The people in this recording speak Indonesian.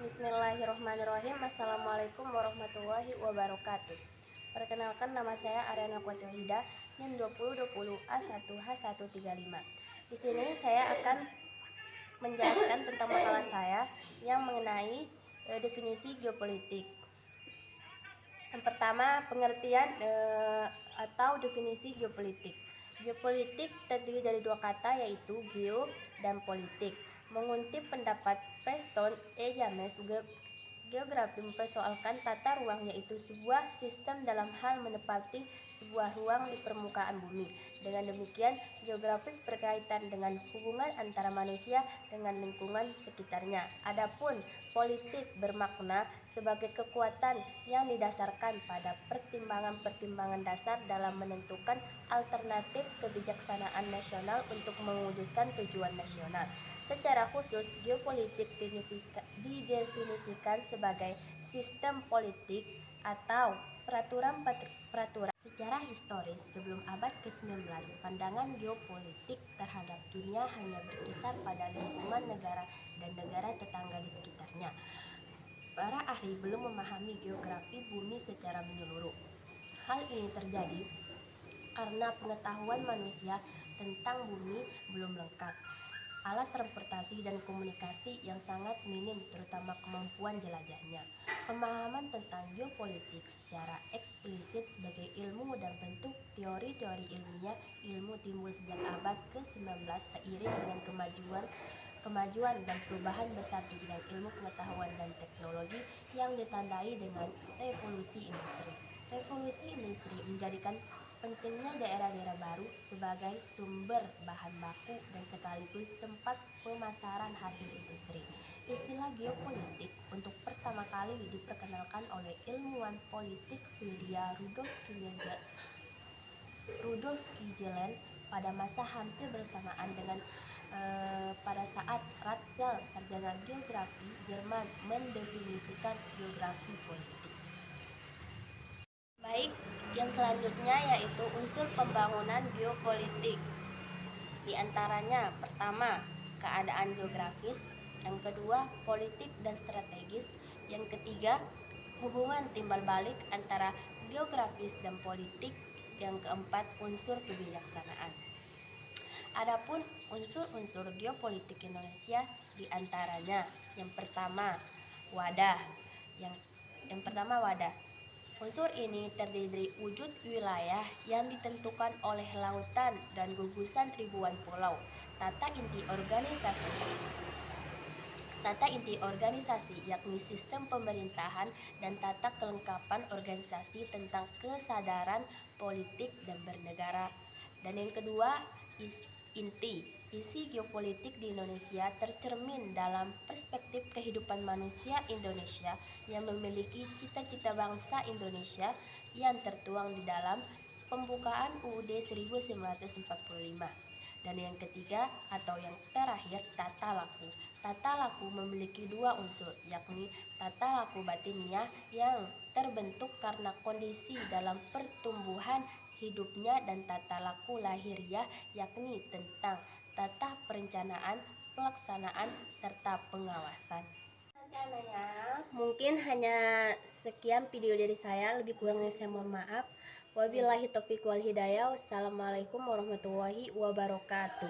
Bismillahirrahmanirrahim. Assalamualaikum warahmatullahi wabarakatuh. Perkenalkan, nama saya Ariana Kuatihida, NIM 2020A1H135. Di sini saya akan menjelaskan tentang makalah saya yang mengenai definisi geopolitik. Yang pertama, pengertian atau definisi geopolitik. Geopolitik terdiri dari dua kata, yaitu geo dan politik. Mengutip pendapat Preston E. James, geografi mempersoalkan tata ruang, yaitu sebuah sistem dalam hal menempati sebuah ruang di permukaan bumi. Dengan demikian, geografi berkaitan dengan hubungan antara manusia dengan lingkungan sekitarnya. Adapun politik bermakna sebagai kekuatan yang didasarkan pada pertimbangan-pertimbangan dasar dalam menentukan alternatif kebijaksanaan nasional untuk mewujudkan tujuan nasional. Secara khusus, geopolitik didefinisikan sebagai sistem politik atau peraturan. Secara historis, sebelum abad ke-19, pandangan geopolitik terhadap dunia hanya berkisar pada lingkungan negara dan negara tetangga di sekitarnya. Para ahli belum memahami geografi bumi secara menyeluruh. Hal ini terjadi karena pengetahuan manusia tentang bumi belum lengkap, alat transportasi dan komunikasi yang sangat minim, terutama kemampuan jelajahnya. Pemahaman tentang geopolitik secara eksplisit sebagai ilmu dan bentuk teori-teori ilmiah ilmu timbul sejak abad ke-19 seiring dengan kemajuan dan perubahan besar di bidang ilmu pengetahuan dan teknologi yang ditandai dengan revolusi industri. Revolusi industri menjadikan pentingnya daerah-daerah baru sebagai sumber bahan baku dan sekaligus tempat pemasaran hasil industri. Istilah geopolitik untuk pertama kali diperkenalkan oleh ilmuwan politik Swedia Rudolf Kiejelen pada masa hampir bersamaan dengan pada saat Ratzel, sarjana geografi Jerman, mendefinisikan geografi politik. Baik, yang selanjutnya yaitu unsur pembangunan geopolitik. Di antaranya, pertama, keadaan geografis, yang kedua, politik dan strategis, yang ketiga, hubungan timbal balik antara geografis dan politik, yang keempat, unsur kebijaksanaan. Adapun unsur-unsur geopolitik Indonesia di antaranya, yang pertama, wadah. Yang pertama, wadah. Unsur ini terdiri dari wujud wilayah yang ditentukan oleh lautan dan gugusan ribuan pulau. Tata inti organisasi yakni sistem pemerintahan dan tata kelengkapan organisasi tentang kesadaran politik dan bernegara. Dan yang kedua, isi geopolitik di Indonesia tercermin dalam perspektif kehidupan manusia Indonesia yang memiliki cita-cita bangsa Indonesia yang tertuang di dalam pembukaan UUD 1945. Dan yang ketiga atau yang terakhir, tata laku. Tata laku memiliki dua unsur, yakni tata laku batiniah yang terbentuk karena kondisi dalam pertumbuhan hidupnya dan tata laku lahiriah yakni tentang tata perencanaan, pelaksanaan, serta pengawasan. Mungkin hanya sekian video dari saya, lebih kurangnya saya mohon maaf. Wabillahi taufiq wal hidayah. Wassalamualaikum warahmatullahi wabarakatuh.